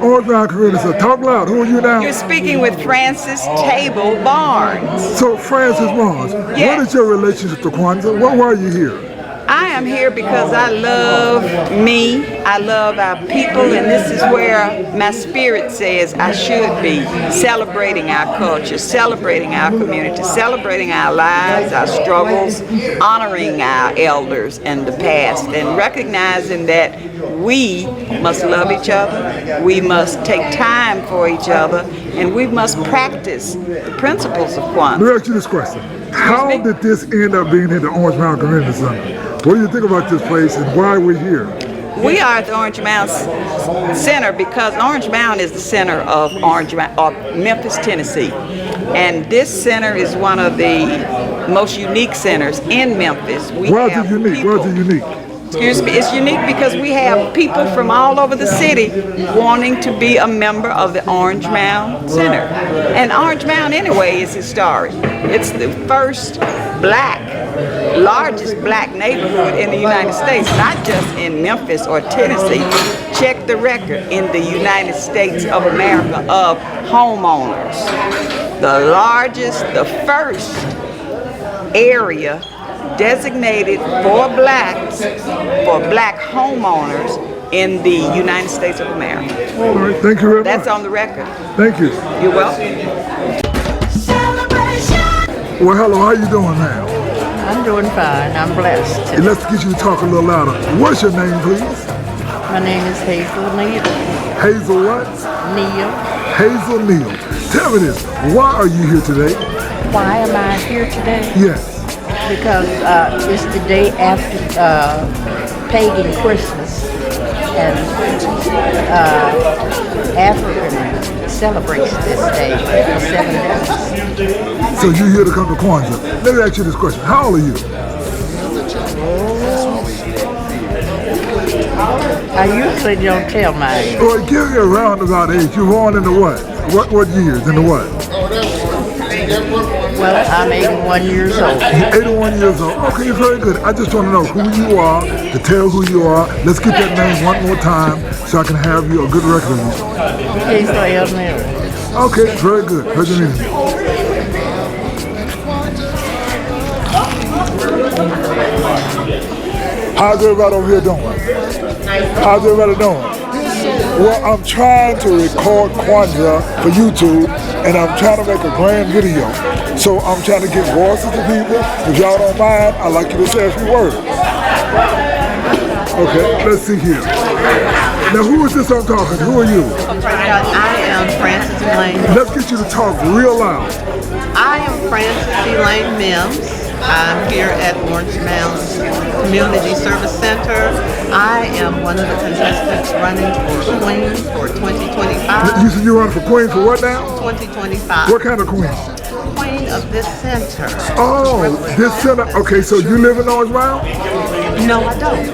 Orange Mound Community. So talk loud. Who are you now? You're speaking with Francis Table Barnes. So Francis Barnes, Yes. what is your relationship to Kwanzaa? Why are you here? I am here because I love me, I love our people, and this is where my spirit says I should be, celebrating our culture, celebrating our community, celebrating our lives, our struggles, honoring our elders and the past, and recognizing that we must love each other, we must take time for each other, and we must practice the principles of Kwanzaa. Let me ask you this question. How did this end up being in the Orange Mound Community Center? What do you think about this place and why are we here? We are at the Orange Mound Center because Orange Mound is the center of Memphis, Tennessee. And this center is one of the most unique centers in Memphis. Why is it unique? Why is it unique? Excuse me, it's unique because we have people from all over the city wanting to be a member of the Orange Mound Center. And Orange Mound anyway is historic. It's the first largest black neighborhood in the United States, not just in Memphis or Tennessee. Check the record in the United States of America of homeowners. The largest, the first area designated for blacks, for black homeowners in the United States of America. All right, thank you very much. That's on the record. Thank you. You're welcome. Well, hello, how you doing now? I'm doing fine. I'm blessed. Hey, let's get you to talk a little louder. What's your name, please? My name is Hazel Neal. Hazel what? Neal. Hazel Neal. Tell me this, why are you here today? Why am I here today? Yes. Because it's the day after pagan Christmas, and African celebrates this day for 7 days. So you're here to come to Kwanzaa. Let me ask you this question. How old are you? I usually don't tell my age. Well, give me a roundabout age. You're born in the what? What years? In the what? Well, I'm 81 years old. 81 years old. Okay, very good. I just want to know who you are, to tell who you are. Let's get that name one more time so I can have you a good record of you. Hazel Elmore. Okay, very good. Pleasure meeting you. How's everybody over here doing? How's everybody doing? Well, I'm trying to record Kwanzaa for YouTube, and I'm trying to make a grand video. So I'm trying to get voices to people. If y'all don't mind, I'd like you to say a few words. Okay, let's see here. Now, who is this I'm talking to? Who are you? I am Frances Elaine. Let's get you to talk real loud. I am Frances Elaine Mims. I'm here at Orange Mound Community Service Center. I am one of the contestants running for Queen for 2025. You said you're running for Queen for what now? 2025. What kind of Queen? Queen of this center. Oh, this center. Okay, so you live in Orange Mound? No, I don't.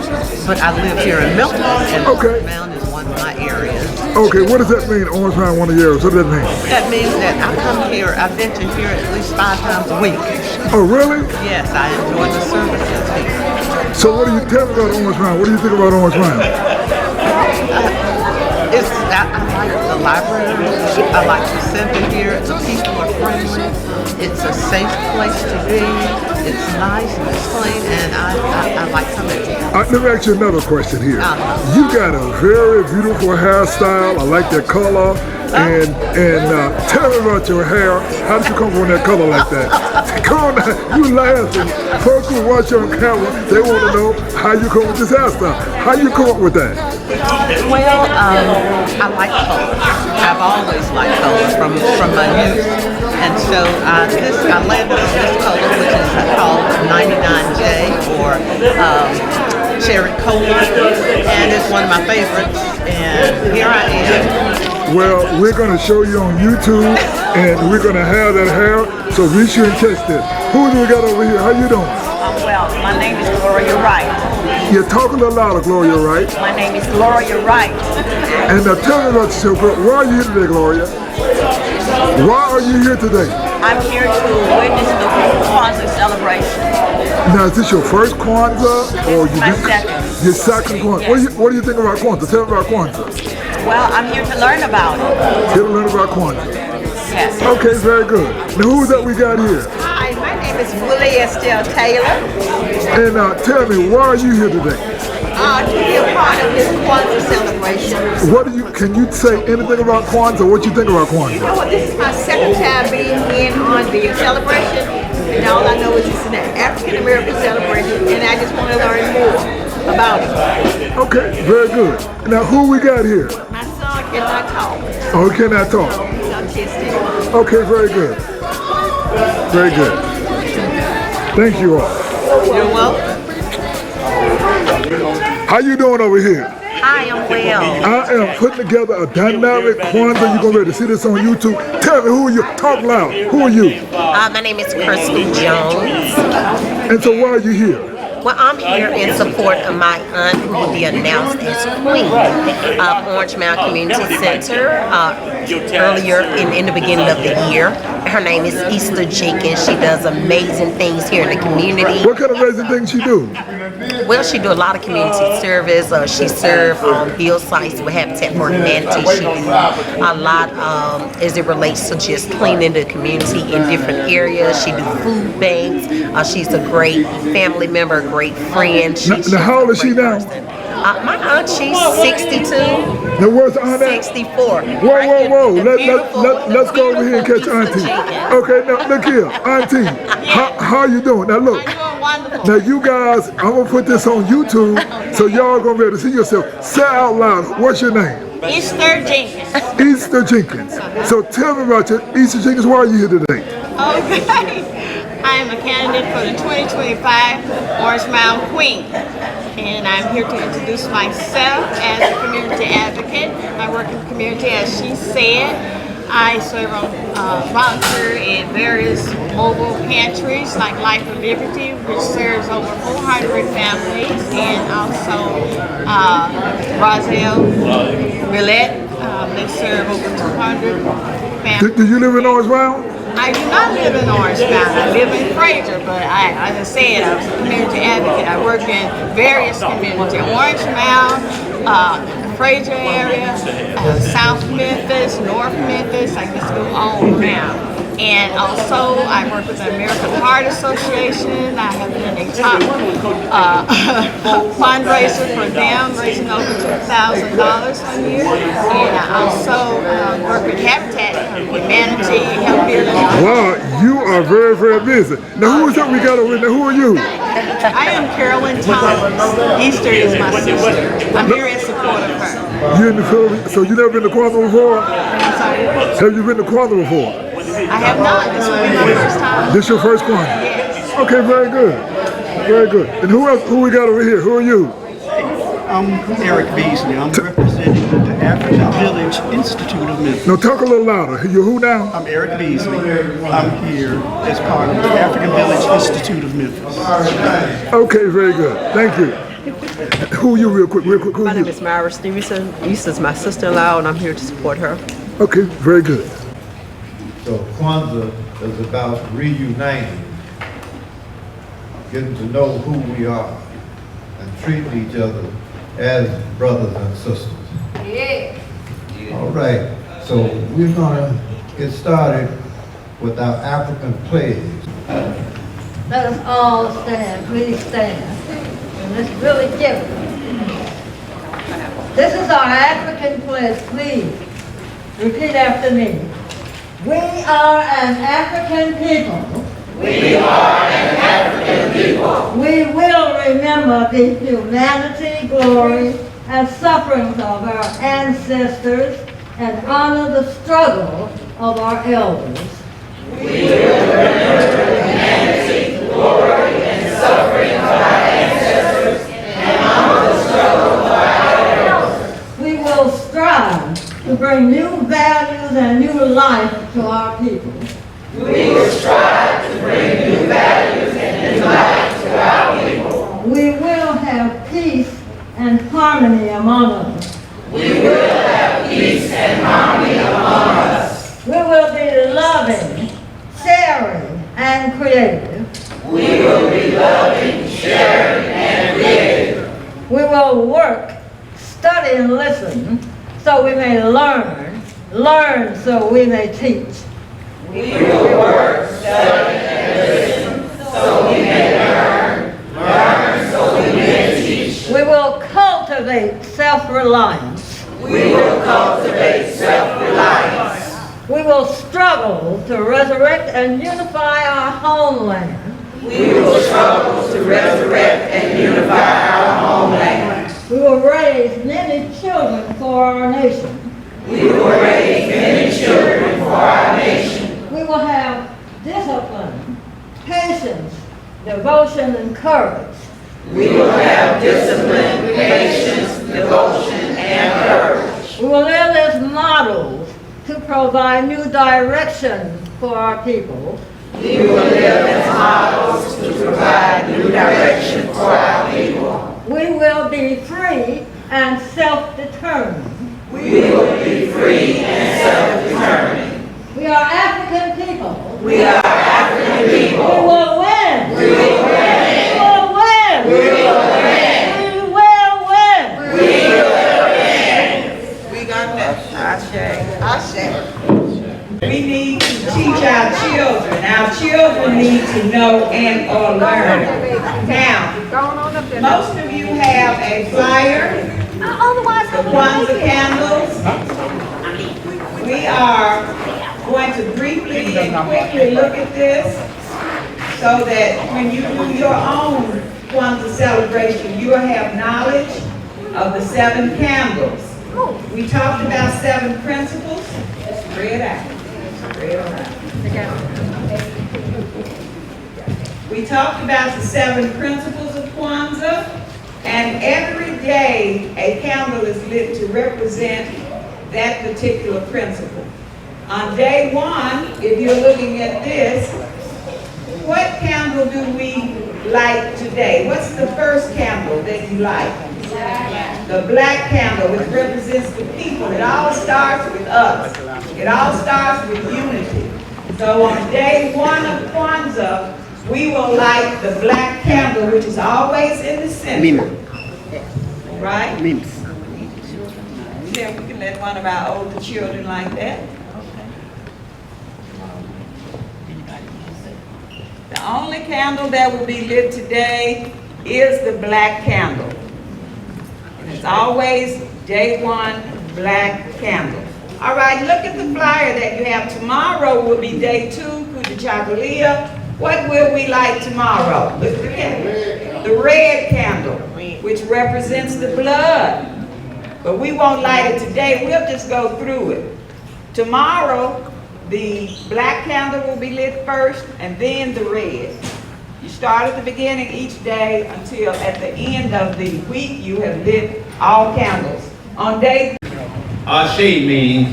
But I live here in Milton, and Okay. Orange Mound is one of my areas. Okay, what does that mean, Orange Mound, one of yours? What does that mean? That means that I come here, I venture here at least 5 times a week. Oh, really? Yes, I enjoy the services here. So what do you tell me about Orange Mound? What do you think about Orange Mound? I like the library. I like the center here. The people are friendly. It's a safe place to be. It's nice and it's clean, and I like coming here. Let me ask you another question here. You got a very beautiful hairstyle. I like that color. And tell me about your hair. How did you come up with that color like that? Come on now, you laughing. Folks who watch you on camera, they want to know how you come up with this hairstyle. How you come up with that? Well, I like color. I've always liked color from my youth. And so I landed on this color, which is called 99J, or Cherry Cola, and it's one of my favorites. And here I am. Well, we're going to show you on YouTube, and we're going to have that hair, so be sure and catch that. Who do we got over here? How you doing? Well, my name is Gloria Wright. You're talking a little louder, Gloria, right? My name is Gloria Wright. And now tell me about yourself. Why are you here today, Gloria? Why are you here today? I'm here to witness the Kwanzaa celebration. Now, is this your first Kwanzaa? Or My second. Your second Kwanzaa. What do you think about Kwanzaa? Tell me about Kwanzaa. Well, I'm here to learn about it. Here to learn about Kwanzaa. Yes. Okay, very good. Now who's that we got here? Hi, my name is Willie Estelle Taylor. And tell me, why are you here today? To be a part of this Kwanzaa celebration. What do you? Can you say anything about Kwanzaa? What you think about Kwanzaa? Well, this is my second time being in on the celebration, and all I know is it's an African American celebration, and I just want to learn more about it. Okay, very good. Now who we got here? My son cannot talk. Oh, he cannot talk. He's autistic. Okay, very good. Very good. Thank you all. You're welcome. How you doing over here? Hi, I'm well. I am putting together a dynamic Kwanzaa. You're gonna be able to see this on YouTube. Tell me, who are you? Talk loud. Who are you? My name is Crystal Jones. And so why are you here? Well, I'm here in support of my aunt who will be announced as Queen of Orange Mound Community Center earlier in the beginning of the year. Her name is Easter Jenkins. She does amazing things here in the community. What kind of amazing things she do? Well, she do a lot of community service. She serves bill sites with Habitat for Humanity. She do a lot as it relates to just cleaning the community in different areas. She do food banks. She's a great family member, a great friend. Now how old is she now? My aunt, she's 62. Now where's the aunt at? 64. Whoa. Let's go over here and catch Auntie. Okay, now look here. Auntie, how you doing? Now look. Now you guys, I'm going to put this on YouTube so y'all going to be able to see yourself. Say out loud, what's your name? Easter Jenkins. Easter Jenkins. So tell me about your Easter Jenkins. Why are you here today? Okay. I am a candidate for the 2025 Orange Mound Queen. And I'm here to introduce myself as a community advocate. I work in the community, as she said. I serve on volunteer in various mobile pantries like Life of Liberty, which serves over 400 families, and also Roselle Millette. They serve over 200 families. Do you live in Orange Mound? I do not live in Orange Mound. I live in Fraser, but as I said, I was a community advocate. I work in various communities: Orange Mound, Fraser area, South Memphis, North Memphis. I just go all around. And also, I work with the American Heart Association. I have been a top fundraiser for them, raising over $2,000 a year. And I also work with Habitat for Humanity, help build. Wow, you are very, very busy. Now who is that we got over there? Who are you? I am Carolyn Thomas. Easter is my sister. I'm here in support of her. You in the Philippines? So you never been to Kwanzaa before? I'm sorry. Have you been to Kwanzaa before? I have not. This will be my first time. This your first Kwanzaa? Yes. Okay, very good. Very good. And who else? Who we got over here? Who are you? I'm Eric Beasley. I'm representing the African Village Institute of Memphis. No, talk a little louder. You who now? I'm Eric Beasley. I'm here as part of the African Village Institute of Memphis. Okay, very good. Thank you. Who are you real quick? Who My are name you? is Myra Stevenson. Easter's my sister-in-law, and I'm here to support her. Okay, very good. So Kwanzaa is about reuniting, getting to know who we are, and treating each other as brothers and sisters. Yeah. All right, so we're gonna get started with our African pledge. Let us all stand, please stand. And let's really give it. This is our African pledge, please. Repeat after me. We are an African people. We are an African people. We will remember the humanity, glory, and sufferings of our ancestors and honor the struggle of our elders. We will remember the humanity, glory, and suffering of our ancestors and honor the struggle of our elders. We will strive to bring new values and new life to our people. We will strive to bring new values and new life to our people. We will have peace and harmony among us. We will have peace and harmony among us. We will be loving, sharing, and creative. We will be loving, sharing, and creative. We will work, study, and listen so we may learn, learn so we may teach. We will work, study, and listen, so we may learn, learn so we may teach. We will cultivate self-reliance. We will cultivate self-reliance. We will struggle to resurrect and unify our homeland. We will struggle to resurrect and unify our homeland. We will raise many children for our nation. We will raise many children for our nation. We will have discipline, patience, devotion, and courage. We will have discipline, patience, devotion, and courage. We will live as models to provide new direction for our people. We will live as models to provide new direction for our people. We will be free and self-determined. We will be free and self-determined. We are African people. We are African people. We will win. We will win. We will win. We will win. We will win. We will win. We got that. Ashe. We need to teach our children. Our children need to know and or learn. Now, most of you have a flyer, the Kwanzaa candles. We are going to briefly and quickly look at this so that when you do your own Kwanzaa celebration, you will have knowledge of the 7 candles. We talked about 7 principles. Let's spread out. Spread out. We talked about the 7 principles of Kwanzaa, and every day a candle is lit to represent that particular principle. On day 1, if you're looking at this, what candle do we light today? What's the first candle that you light? The black candle, which represents the people. It all starts with us. It all starts with unity. So on day 1 of Kwanzaa, we will light the black candle, which is always in the center. Right? Yeah, we can let one of our older children like that. The only candle that will be lit today is the black candle. And it's always day 1, black candle. All right, look at the flyer that you have. Tomorrow will be day 2, Kujichagulia. What will we light tomorrow? Look at the red candle, which represents the blood. But we won't light it today. We'll just go through it. Tomorrow, the black candle will be lit first, and then the red. You start at the beginning each day until at the end of the week you have lit all candles. On day Ashe means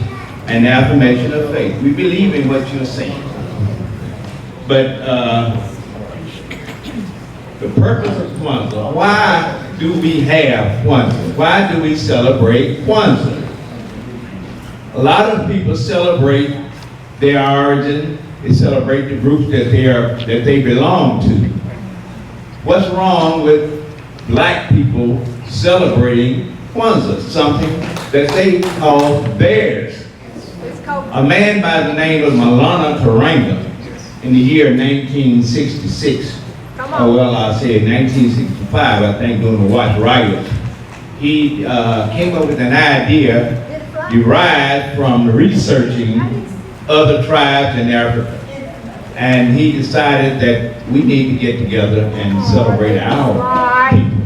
an affirmation of faith. We believe in what you're saying. But the purpose of Kwanzaa, why do we have Kwanzaa? Why do we celebrate Kwanzaa? A lot of people celebrate their origin. They celebrate the groups that they belong to. What's wrong with black people celebrating Kwanzaa, something that they call theirs? A man by the name of Maulana Karenga in the year 1966, well, I'll say 1965, I think, during the Watch Riots, he came up with an idea derived from researching other tribes in Africa. And he decided that we need to get together and celebrate our people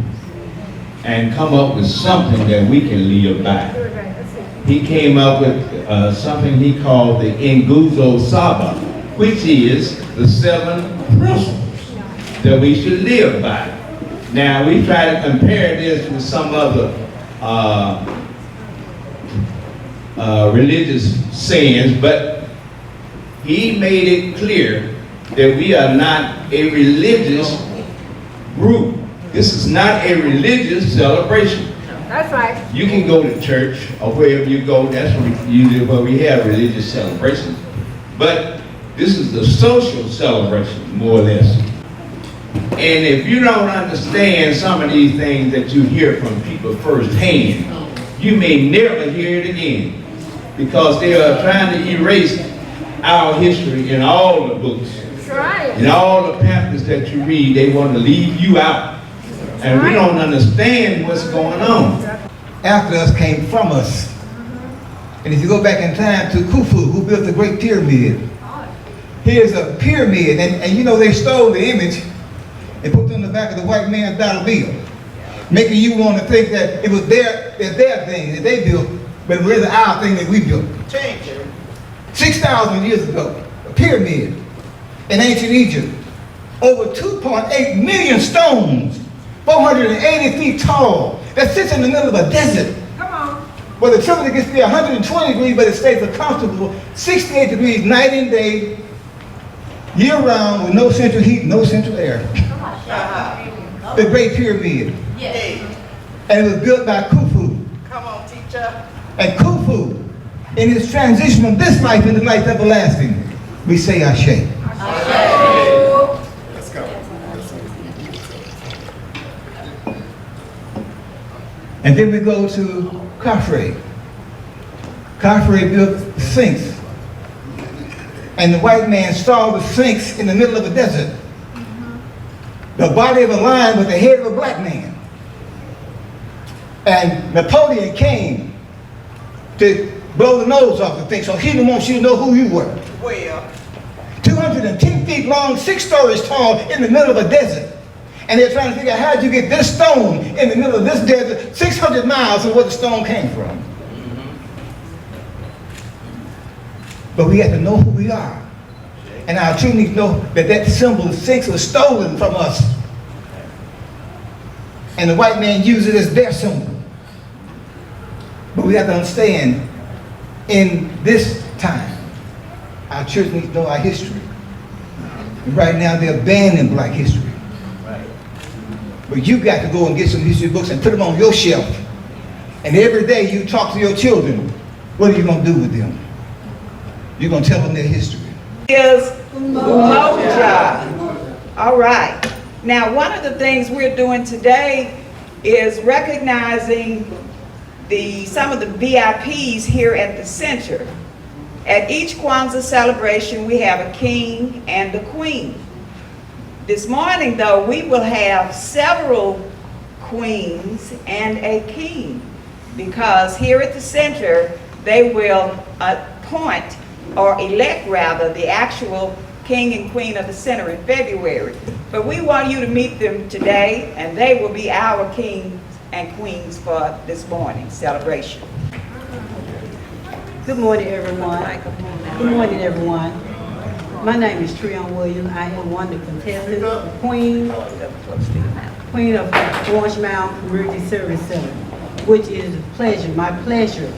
and come up with something that we can live by. He came up with something he called the Nguzo Saba, which is the 7 principles that we should live by. Now, we try to compare this with some other religious sayings, but he made it clear that we are not a religious group. This is not a religious celebration. That's right. You can go to church or wherever you go, that's usually where we have religious celebrations. But this is the social celebration, more or less. And if you don't understand some of these things that you hear from people firsthand, you may never hear it again, because they are trying to erase our history in all the books. In all the pamphlets that you read, they want to leave you out. And we don't understand what's going on. After us came from us. And if you go back in time to Khufu, who built the Great Pyramid, here's a pyramid, and you know they stole the image and put it on the back of the white man's dollar bill, making you want to think that it was their thing that they built, but it was our thing that we built. 6,000 years ago, a pyramid in ancient Egypt, over 2.8 million stones, 480 feet tall, that sits in the middle of a desert. Come on. Where the temperature gets to be 120 degrees, but it stays a comfortable 68 degrees night and day, year round, with no central heat, no central air. The Great Pyramid. Yes. And it was built by Khufu. Come on, teacher. And Khufu, in his transition from this life into life everlasting, we say Ashe. Let's go. And then we go to Khafre. Khafre built the Sphinx. And the white man saw the Sphinx in the middle of a desert. The body of a lion with the head of a black man. And Napoleon came to blow the nose off the thing, so he didn't want you to know who you were. Well. 210 feet long, 6 stories tall, in the middle of a desert. And they're trying to figure out how'd you get this stone in the middle of this desert, 600 miles from where the stone came from. But we have to know who we are. And our children need to know that that symbol, the Sphinx, was stolen from us. And the white man used it as their symbol. But we have to understand, in this time, our children need to know our history. And right now, they're abandoning black history. But you got to go and get some history books and put them on your shelf. And every day you talk to your children, what are you going to do with them? You're going to tell them their history. Is Umoja. All right. Now, one of the things we're doing today is recognizing some of the VIPs here at the center. At each Kwanzaa celebration, we have a king and a queen. This morning, though, we will have several queens and a king, because here at the center, they will appoint, or elect rather, the actual king and queen of the center in February. But we want you to meet them today, and they will be our kings and queens for this morning's celebration. Good morning, everyone. Good morning, everyone. My name is Treon Williams. I am one of the contestants, Queen of Orange Mound Community Service Center, which is my pleasure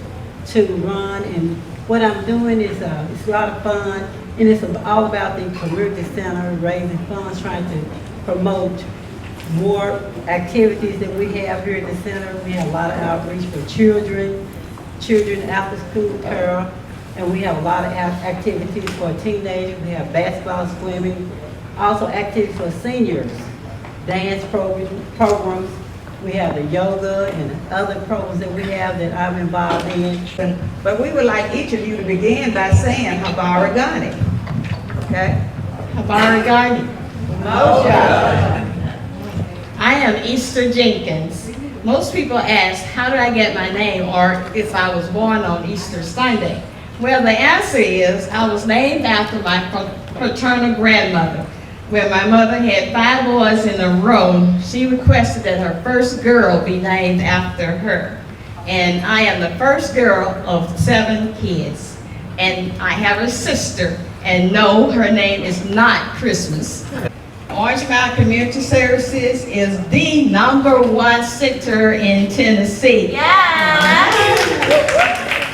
to run. And what I'm doing is it's a lot of fun, and it's all about the community center, raising funds, trying to promote more activities that we have here at the center. We have a lot of outreach for children after school care, and we have a lot of activities for teenagers. We have basketball, swimming, also activities for seniors, dance programs. We have the yoga and other programs that we have that I'm involved in. But we would like each of you to begin by saying Habari Ghani. Okay? Habari Ghani. Moja. I am Easter Jenkins. Most people ask, how did I get my name, or if I was born on Easter Sunday? Well, the answer is I was named after my paternal grandmother. When my mother had 5 boys in a row, she requested that her first girl be named after her. And I am the first girl of 7 kids. And I have a sister, and no, her name is not Christmas. Orange Mound Community Services is the #1 center in Tennessee. Yeah.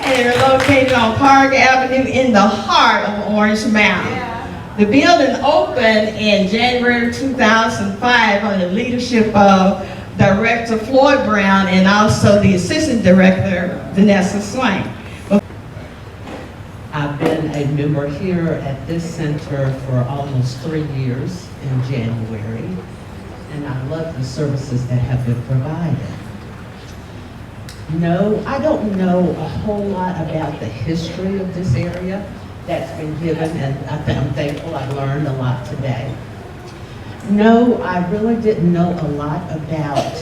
And they're located on Park Avenue in the heart of Orange Mound. Yeah. The building opened in January 2005 under the leadership of Director Floyd Brown and also the Assistant Director, Vanessa Swain. I've been a member here at this center for almost 3 years in January, and I love the services that have been provided. No, I don't know a whole lot about the history of this area that's been given, and I'm thankful I learned a lot today. No, I really didn't know a lot about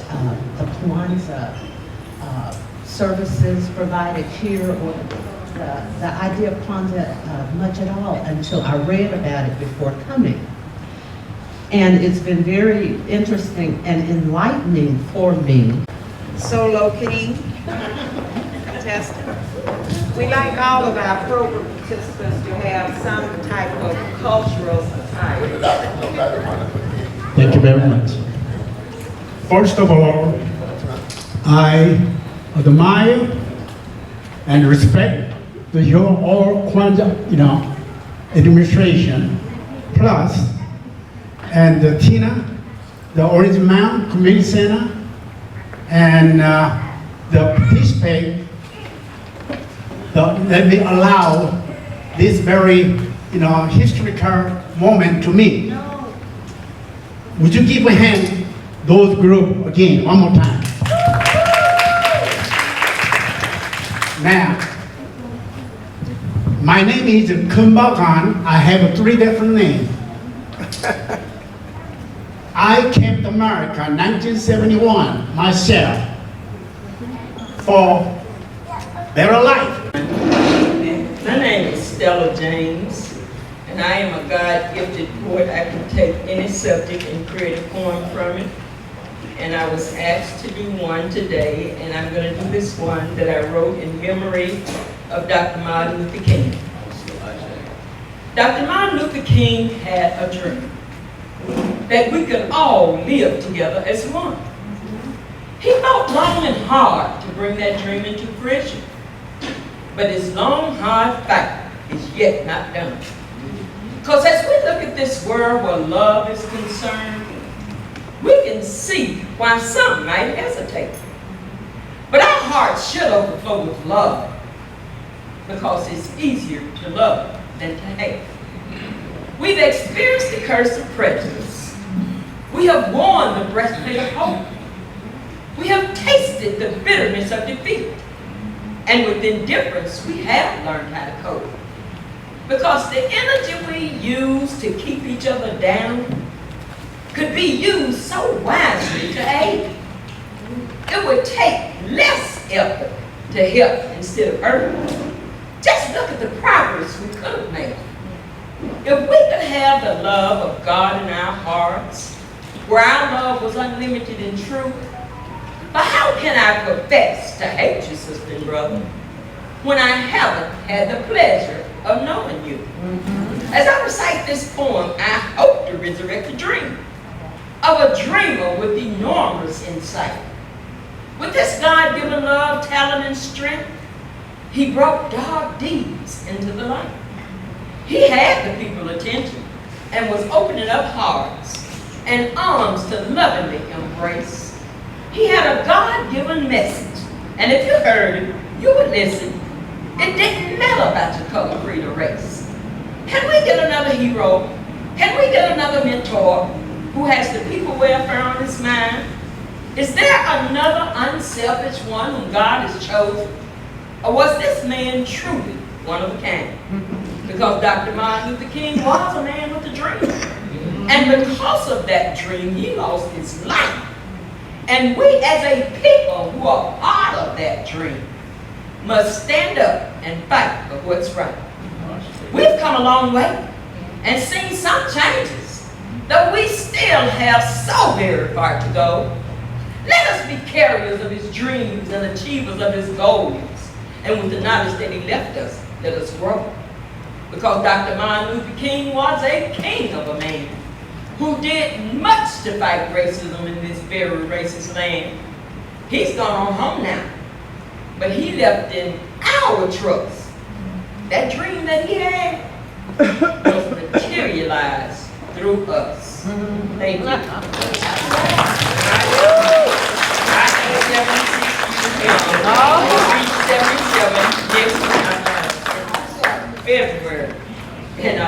the Kwanzaa services provided here, or the idea of Kwanzaa much at all until I read about it before coming. And it's been very interesting and enlightening for me. Solo King, testing. We like all of our program participants to have some type of cultural attire. Thank you very much. First of all, I admire and respect the your all Kwanzaa, administration, plus, and Tina, the Orange Mound Community Center, and the participate, let me allow this very, historical moment to me. Would you give a hand those group again, one more time? Now, my name is Kumbakan. I have 3 different names. I came to America in 1971 myself for better life. My name is Stella James, and I am a God-gifted poet. I can take any subject and create a poem from it. And I was asked to do one today, and I'm going to do this one that I wrote in memory of Dr. Martin Luther King. Dr. Martin Luther King had a dream that we could all live together as one. He fought long and hard to bring that dream into fruition. But his long, hard fight is yet not done. Because as we look at this world where love is concerned, we can see why some might hesitate. But our hearts should overflow with love, because it's easier to love than to hate. We've experienced the curse of prejudice. We have worn the breastplate of hope. We have tasted the bitterness of defeat. And with indifference, we have learned how to cope. Because the energy we use to keep each other down could be used so wisely to aid. It would take less effort to help instead of hurt. Just look at the progress we could have made. If we could have the love of God in our hearts, where our love was unlimited and true, but how can I profess to hate you, sister and brother, when I haven't had the pleasure of knowing you? As I recite this poem, I hope to resurrect the dream of a dreamer with enormous insight. With this God-given love, talent, and strength, he brought dark deeds into the light. He had the people's attention and was opening up hearts and arms to lovingly embrace. He had a God-given message, and if you heard it, you would listen. It didn't matter about your color, creed, or race. Can we get another hero? Can we get another mentor who has the people welfare on his mind? Is there another unselfish one whom God has chosen? Or was this man truly one of a kind? Because Dr. Martin Luther King was a man with a dream. And because of that dream, he lost his life. And we as a people who are part of that dream must stand up and fight for what's right. We've come a long way and seen some changes, though we still have so very far to go. Let us be carriers of his dreams and achievers of his goals. And with the knowledge that he left us, let us grow. Because Dr. Martin Luther King was a king of a man who did much to fight racism in this very racist land. He's gone on home now, but he left in our trust. That dream that he had was materialized through us. Thank you. February. And I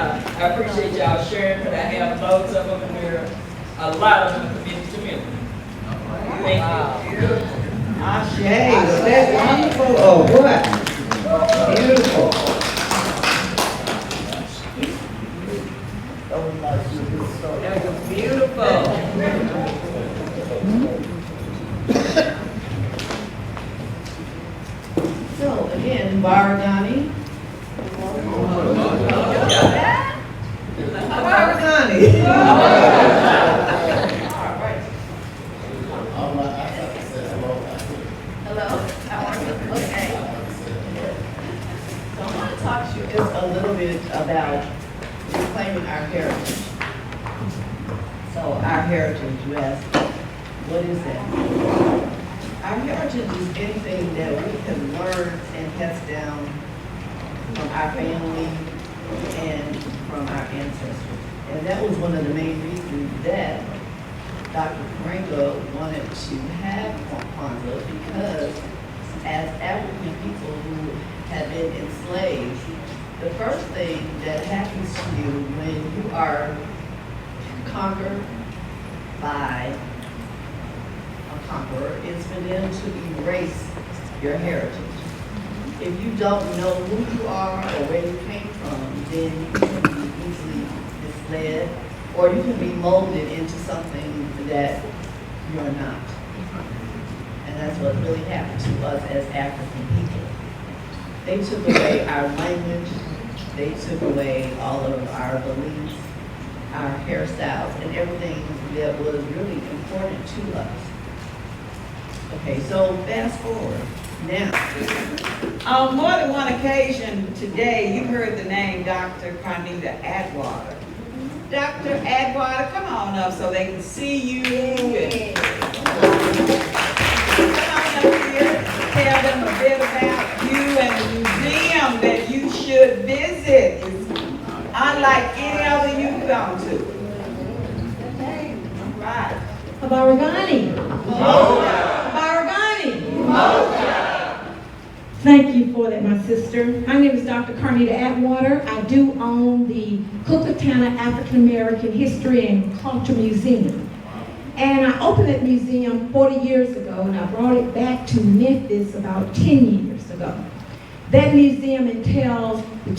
appreciate y'all sharing, but I have loads of them, and a lot of them have been to me. Thank you. Ashe, was that wonderful or what? Beautiful. That was beautiful. So again, Baradani. Hello, how are you? Okay. So I want to talk to you just a little bit about reclaiming our heritage. So our heritage, you ask, what is that? Our heritage is anything that we can learn and pass down from our family and from our ancestors. And that was one of the main reasons that Dr. Karenga wanted to have Kwanzaa, because as African people who have been enslaved, the first thing that happens to you when you are conquered by a conqueror is for them to erase your heritage. If you don't know who you are or where you came from, then you can be easily misled, or you can be molded into something that you're not. And that's what really happened to us as African people. They took away our language, they took away all of our beliefs, our hairstyles, and everything that was really important to us. Okay, so fast forward. Now, on more than one occasion today, you heard the name Dr. Carnita Atwater. Dr. Atwater, come on up so they can see you. And come on up here, tell them a bit about you and the museum that you should visit. It's unlike any other you've gone to. All right. Abaragani. Abaragani. Thank you for that, my sister. My name is Dr. Carnita Atwater. I do own the Cookatana African American History and Culture Museum. And I opened that museum 40 years ago, and I brought it back to Memphis about 10 years ago. That museum entails the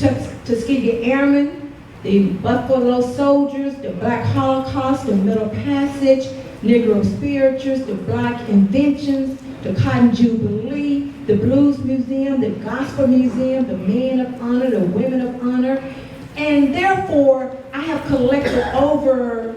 Tuskegee Airmen, the Buffalo Soldiers, the Black Holocaust, the Middle Passage, Negro Spirituals, the Black Inventions, the Cotton Jubilee, the Blues Museum, the Gospel Museum, the Men of Honor, the Women of Honor. And therefore, I have collected over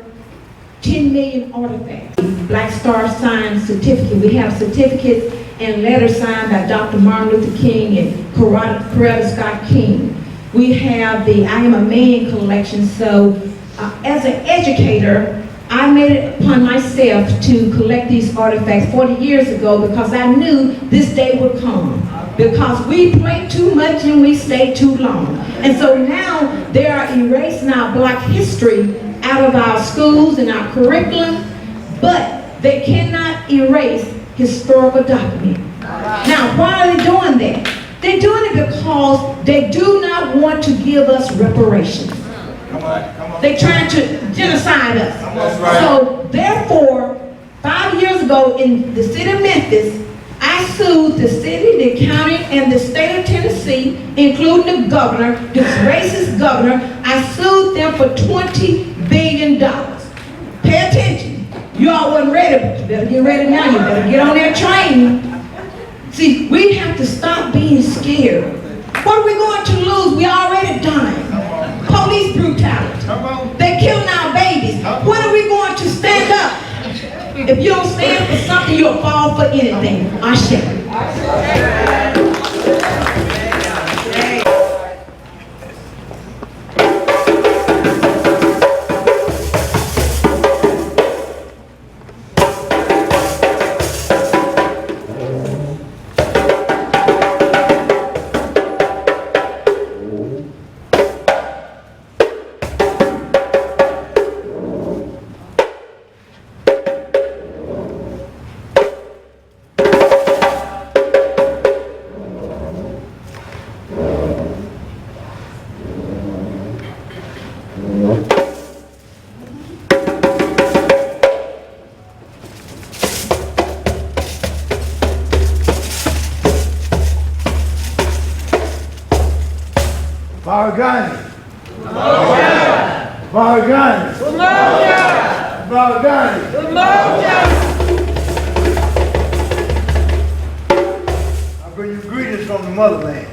10 million artifacts. Black Star signed certificate. We have certificates and letters signed by Dr. Martin Luther King and Coretta Scott King. We have the I Am a Man collection. So as an educator, I made it upon myself to collect these artifacts 40 years ago because I knew this day would come. Because we play too much and we stay too long. And so now they are erasing our Black history out of our schools and our curriculum, but they cannot erase historical documents. Now, why are they doing that? They're doing it because they do not want to give us reparations. They're trying to genocide us. So therefore, 5 years ago in the city of Memphis, I sued the city, the county, and the state of Tennessee, including the governor, this racist governor. I sued them for $20 billion. Pay attention. You all wasn't ready, but you better get ready now. You better get on that train. See, we have to stop being scared. What are we going to lose? We already dying. Police brutality. They're killing our babies. When are we going to stand up? If you don't stand for something, you'll fall for anything. Ashe. Vargani. Vargani. Vargani. I bring you greetings from the motherland.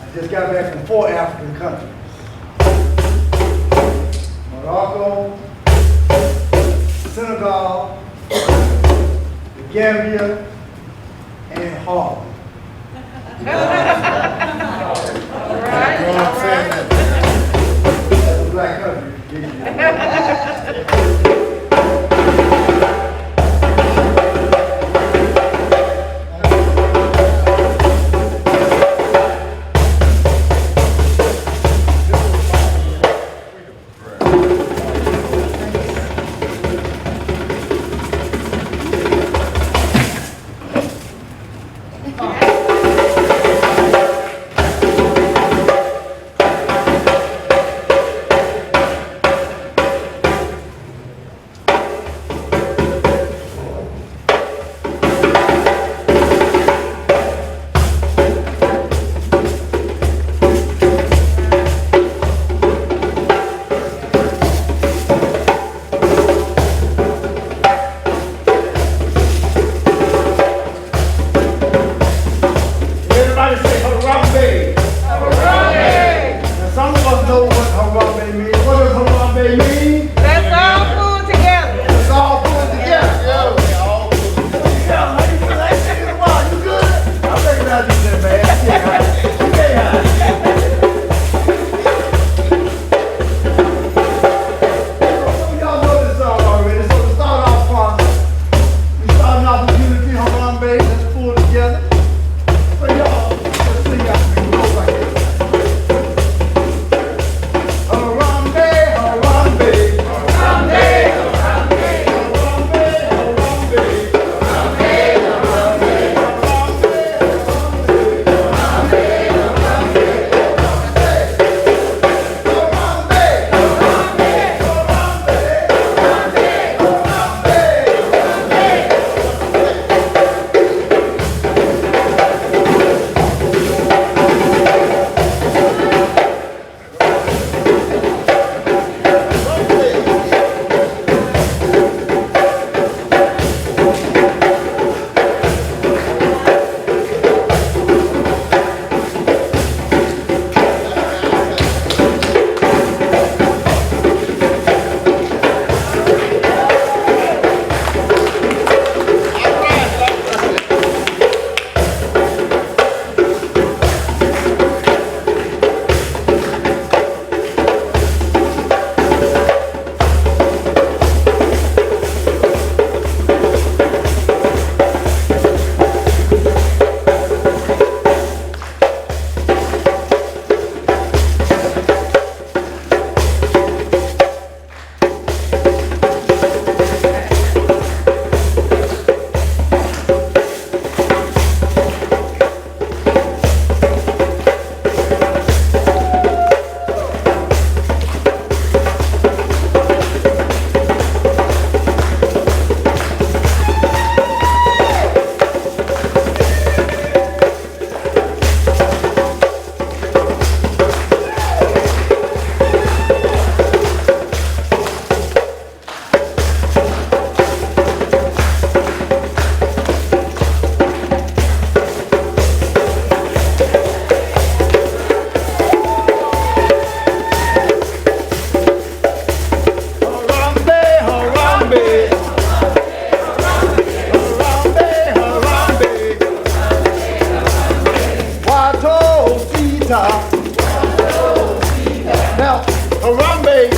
I just got back from 4 African countries. Morocco, Senegal, the Gambia, and Harlem. Black country.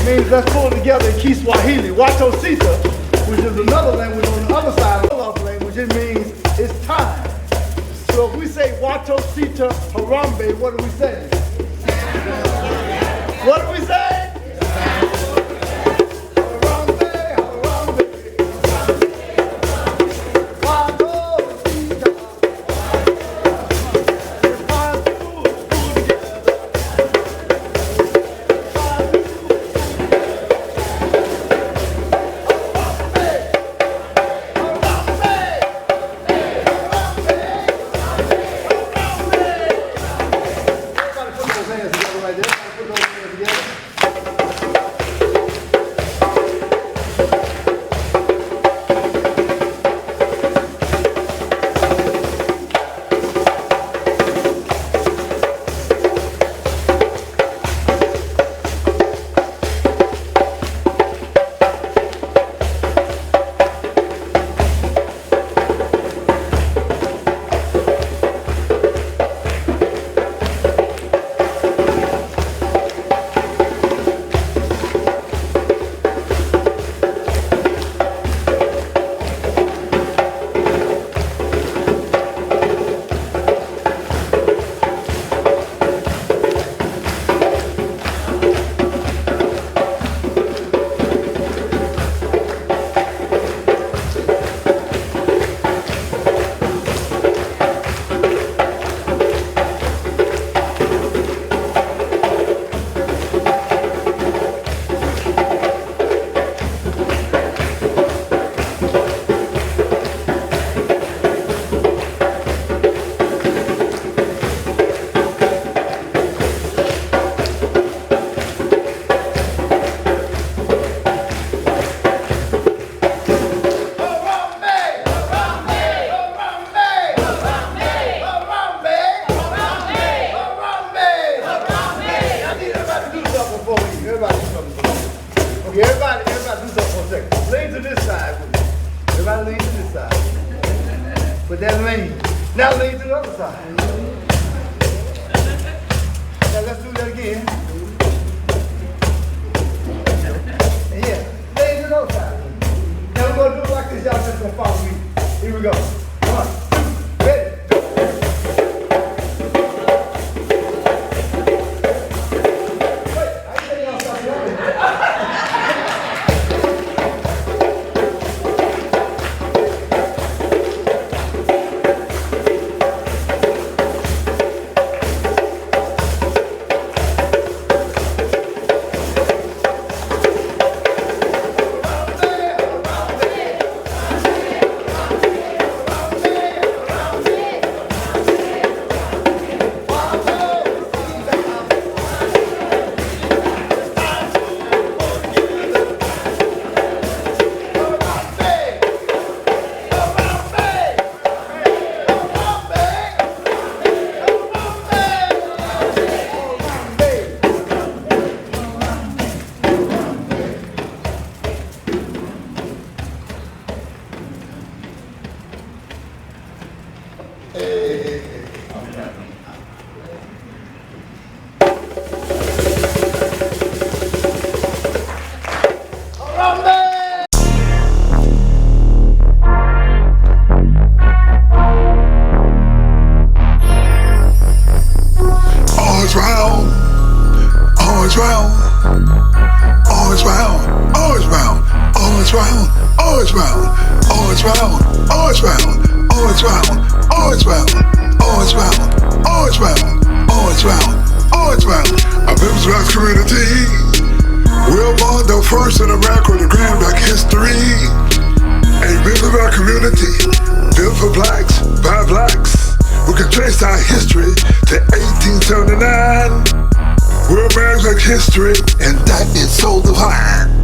means let's pull together in Kiswahili. Wato Sita, which is another language on the other side of the language, it means it's time. So if we say Wato Sita Harambe, what do we say? What do we say? Everybody do something for a second. Okay, everybody do something for a second. Lean to this side with me. Everybody lean to this side. Put that lean. Now lean to the other side. Now let's do that again. And yeah, lean to the other side. Now we're gonna do it like this. Y'all just gonna follow me. Here we go. 1, 2, ready. Orange Mound, a Memphis Celebrates community. We're born the first in America with a grand black history. A Memphis community built for blacks, by blacks. We can trace our history to 1879. We're American history, and that is so divine.